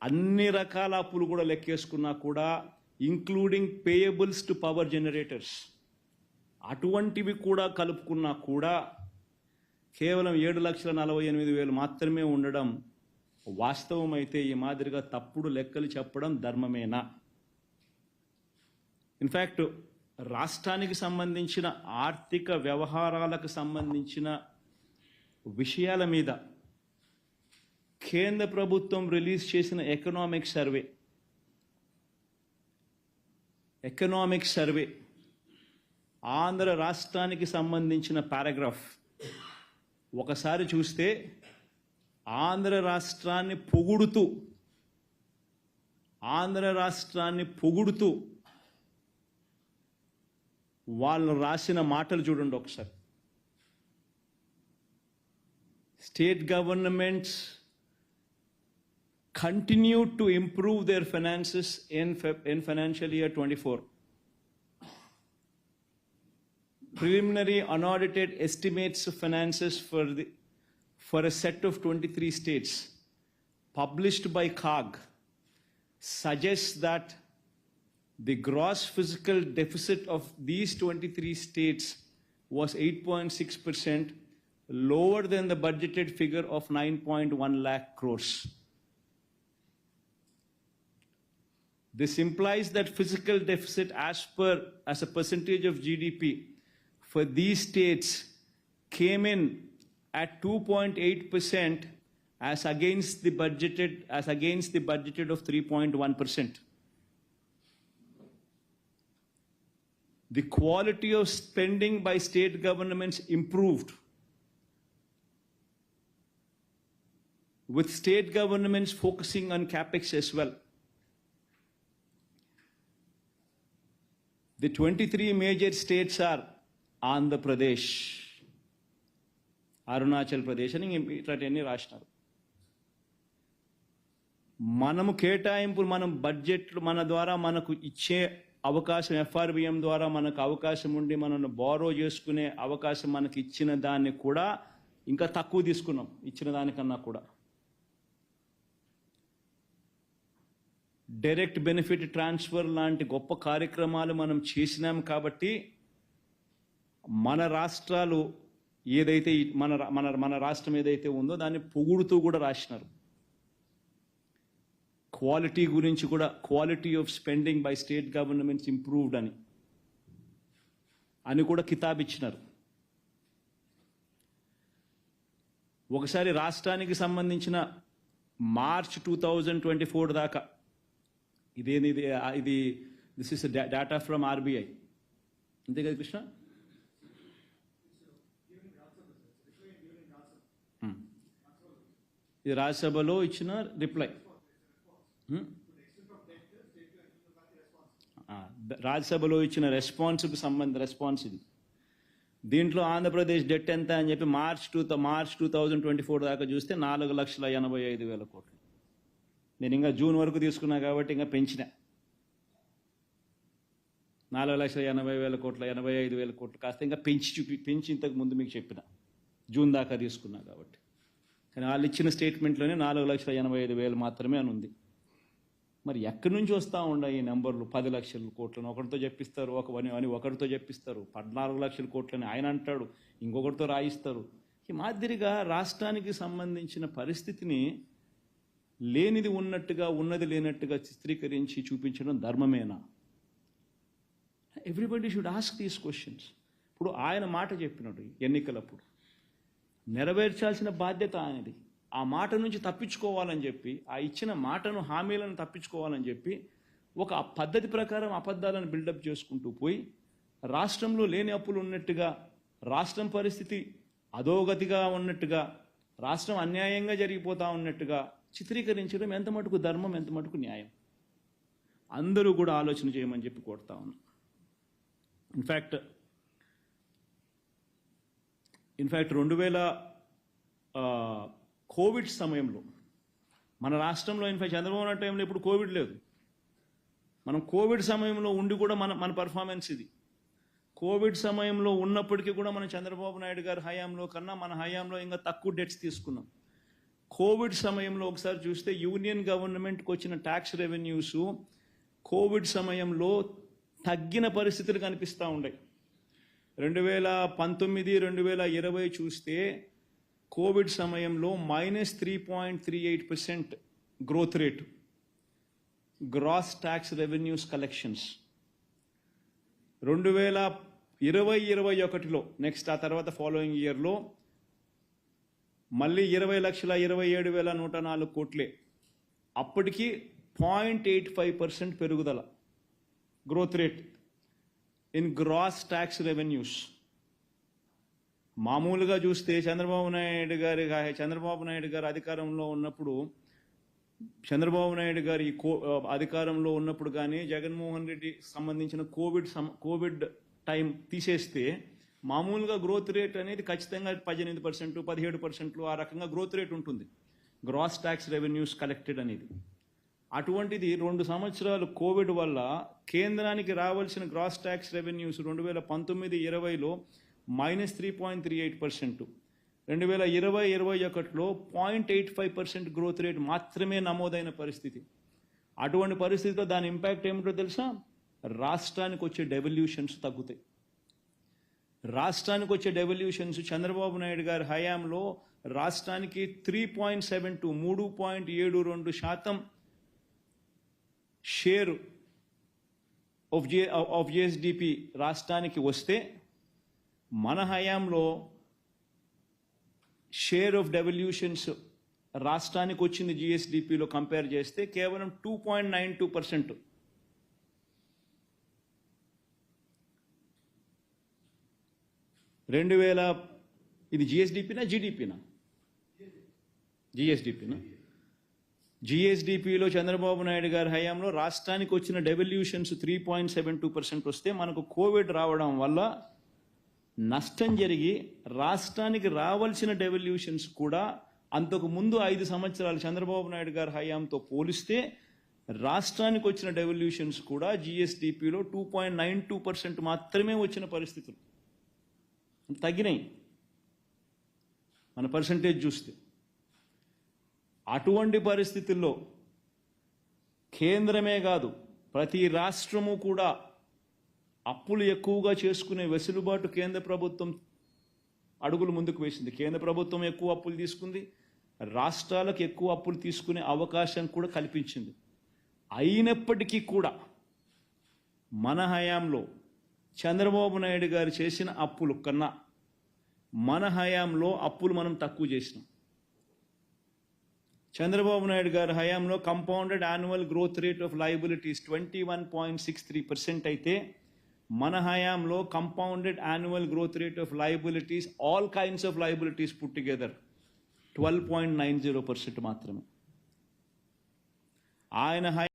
అన్ని రకాల అప్పులు కూడా లెక్కేసుకున్నా కూడా including payables to power generators అటువంటివి కూడా కలుపుకున్నా కూడా కేవలం 7,48,000 మాత్రమే ఉండడం వాస్తవం అయితే ఈ మాదిరిగా తప్పుడు లెక్కలు చెప్పడం ధర్మమేనా? ఇన్ఫ్యాక్ట్ రాష్ట్రానికి సంబంధించిన ఆర్థిక వ్యవహారాలకు సంబంధించిన విషయాల మీద కేంద్ర ప్రభుత్వం రిలీజ్ చేసిన ఎకనామిక్ సర్వే ఆంధ్ర రాష్ట్రానికి సంబంధించిన పారాగ్రాఫ్ ఒకసారి చూస్తే ఆంధ్ర రాష్ట్రాన్ని పొగుడుతూ వాళ్ళు రాసిన మాటలు చూడండి ఒకసారి. State governments continued to improve their finances in financial year 24. Preliminary unaudited estimates of finances for a set of 23 states published by CAG suggests that the gross fiscal deficit of these 23 states was 8.6%, lower than the budgeted figure of 9.1 lakh crores. This implies that fiscal deficit as a percentage of GDP for these states came in at 2.8% as against the budgeted of 3.1%. The quality of spending by state governments improved, with state governments focusing on capex as well. The 23 major states are Andhra Pradesh, Arunachal Pradesh అని ఇట్లాంటివన్నీ రాసినారు. మనము కేటాయింపులు మనం బడ్జెట్లు మన ద్వారా మనకు ఇచ్చే అవకాశం FRBM ద్వారా మనకు అవకాశం ఉండి మనల్ని బారో చేసుకునే అవకాశం మనకి ఇచ్చిన దాన్ని కూడా ఇంకా తక్కువ తీసుకున్నాం ఇచ్చిన దానికన్నా కూడా. డైరెక్ట్ బెనిఫిట్ ట్రాన్స్ఫర్ లాంటి గొప్ప కార్యక్రమాలు మనం చేసినాం కాబట్టి మన రాష్ట్రాలు ఏదైతే మన రాష్ట్రం ఏదైతే ఉందో దాన్ని పొగుడుతూ కూడా రాసినారు. క్వాలిటీ గురించి కూడా quality of spending by state governments improved అని కూడా కితాబ్ ఇచ్చినారు. ఒకసారి రాష్ట్రానికి సంబంధించిన మార్చ్ 2024 దాకా ఇది this is data from RBI, అంతే కదా కృష్ణ? ఇది రాజ్యసభలో ఇచ్చిన రిప్లై. రాజ్యసభలో ఇచ్చిన రెస్పాన్స్ ఇది. దీంట్లో ఆంధ్రప్రదేశ్ డెట్ ఎంత అని చెప్పి మార్చ్ 2024 దాకా చూస్తే 4,85,000 కోట్లు. నేను ఇంకా జూన్ వరకు తీసుకున్నా కాబట్టి ఇంకా పెంచిన 4,80,000 కోట్ల 85,000 కోట్లు కాస్త ఇంకా పెంచి ఇంతకు ముందు మీకు చెప్పిన జూన్ దాకా తీసుకున్నా కాబట్టి. కానీ వాళ్ళు ఇచ్చిన స్టేట్మెంట్లోనే 4,85,000 మాత్రమే అని ఉంది. మరి ఎక్కడి నుంచి వస్తూ ఉండే ఈ నెంబర్లు? 10 లక్షల కోట్లని ఒకరితో చెప్పిస్తారు, ఒకరితో చెప్పిస్తారు, 14 లక్షల కోట్లని ఆయన అంటాడు, ఇంకొకరితో రాయిస్తారు. ఈ మాదిరిగా రాష్ట్రానికి సంబంధించిన పరిస్థితిని లేనిది ఉన్నట్టుగా ఉన్నది లేనట్టుగా చిత్రీకరించి చూపించడం ధర్మమేనా? Everybody should ask these questions. ఇప్పుడు ఆయన మాట చెప్పినట్టు ఎన్నికలప్పుడు నెరవేర్చాల్సిన బాధ్యత ఆయనది. ఆ మాట నుంచి తప్పించుకోవాలని చెప్పి, ఆ ఇచ్చిన మాటను హామీలను తప్పించుకోవాలని చెప్పి ఒక పద్ధతి ప్రకారం అబద్ధాలను బిల్డప్ చేసుకుంటూ పోయి రాష్ట్రంలో లేని అప్పులు ఉన్నట్టుగా, రాష్ట్రం పరిస్థితి అధోగతిగా ఉన్నట్టుగా, రాష్ట్రం అన్యాయంగా జరిగిపోతూ ఉన్నట్టుగా చిత్రీకరించడం ఎంత మటుకు ధర్మం, ఎంత మటుకు న్యాయం? అందరూ కూడా ఆలోచన చేయమని చెప్పి కోరుతా ఉన్నాం. ఇన్ఫ్యాక్ట్ 2000 కోవిడ్ సమయంలో మన రాష్ట్రంలో ఇన్ఫ్యాక్ట్ చంద్రబాబు నాయుడు టైంలో ఇప్పుడు కోవిడ్ లేదు. మనం కోవిడ్ సమయంలో ఉండి కూడా మన పర్ఫార్మెన్స్ ఇది. కోవిడ్ సమయంలో ఉన్నప్పటికీ కూడా మనం చంద్రబాబు నాయుడు గారి హయాంలో కన్నా మన హయాంలో ఇంకా తక్కువ డెట్స్ తీసుకున్నాం. కోవిడ్ సమయంలో ఒకసారి చూస్తే యూనియన్ గవర్నమెంట్కి వచ్చిన ట్యాక్స్ రెవెన్యూస్ కోవిడ్ సమయంలో తగ్గిన పరిస్థితులు కనిపిస్తూ ఉన్నాయి. 2019, 2020 చూస్తే కోవిడ్ సమయంలో -3.38% growth rate gross tax revenues collections. 2020-21లో నెక్స్ట్ ఆ తర్వాత ఫాలోయింగ్ ఇయర్లో మళ్ళీ 20,27,104 కోట్లే. అప్పటికి 0.85% పెరుగుదల growth rate in gross tax revenues. మామూలుగా చూస్తే చంద్రబాబు నాయుడు గారు అధికారంలో ఉన్నప్పుడు అధికారంలో ఉన్నప్పుడు కానీ జగన్మోహన్ రెడ్డి సంబంధించిన కోవిడ్ టైం తీసేస్తే మామూలుగా గ్రోత్ రేట్ అనేది ఖచ్చితంగా 18%, 17% ఆ రకంగా గ్రోత్ రేట్ ఉంటుంది గ్రాస్ ట్యాక్స్ రెవెన్యూస్ కలెక్టెడ్ అనేది. అటువంటిది 2 సంవత్సరాలు కోవిడ్ వల్ల కేంద్రానికి రావాల్సిన గ్రాస్ ట్యాక్స్ రెవెన్యూస్ 2019-20లో -3.38%, 2020-21లో 0.85% గ్రోత్ రేట్ మాత్రమే నమోదైన పరిస్థితి. అటువంటి పరిస్థితిలో దాని ఇంపాక్ట్ ఏమిటో తెలుసా? రాష్ట్రానికి వచ్చే డెవల్యూషన్స్ తగ్గుతాయి. రాష్ట్రానికి వచ్చే డెవల్యూషన్స్ చంద్రబాబు నాయుడు గారి హయాంలో రాష్ట్రానికి 3.72% షేర్ ఆఫ్ జిఎస్డిపి రాష్ట్రానికి వస్తే మన హయాంలో షేర్ ఆఫ్ డెవల్యూషన్స్ రాష్ట్రానికి వచ్చింది జిఎస్డిపిలో కంపేర్ చేస్తే కేవలం 2.92%. ఇది జిఎస్డిపినా జీడిపినా? జిఎస్డిపిలో చంద్రబాబు నాయుడు గారి హయాంలో రాష్ట్రానికి వచ్చిన డెవల్యూషన్స్ 3.72% వస్తే మనకు కోవిడ్ రావడం వల్ల నష్టం జరిగి రాష్ట్రానికి రావాల్సిన డెవల్యూషన్స్ కూడా అంతకు ముందు 5 సంవత్సరాలు చంద్రబాబు నాయుడు గారి హయాంతో పోలిస్తే రాష్ట్రానికి వచ్చిన డెవల్యూషన్స్ కూడా జిఎస్డిపిలో 2.92% మాత్రమే వచ్చిన పరిస్థితులు తగ్గినాయి మన పర్సంటేజ్ చూస్తే. అటువంటి పరిస్థితుల్లో కేంద్రమే కాదు ప్రతి రాష్ట్రము కూడా అప్పులు ఎక్కువగా చేసుకునే వెసులుబాటు కేంద్ర ప్రభుత్వం అడుగులు ముందుకు వేసింది. కేంద్ర ప్రభుత్వం ఎక్కువ అప్పులు తీసుకుంది, రాష్ట్రాలకు ఎక్కువ అప్పులు తీసుకునే అవకాశం కూడా కల్పించింది. అయినప్పటికీ కూడా మన హయాంలో చంద్రబాబు నాయుడు గారు చేసిన అప్పులు కన్నా మన హయాంలో అప్పులు మనం తక్కువ చేసినాం. చంద్రబాబు నాయుడు గారి హయాంలో compounded annual growth rate of liabilities 21.63% అయితే మన హయాంలో compounded annual growth rate of liabilities all kinds of liabilities put together 12.90% మాత్రమే. ఆయన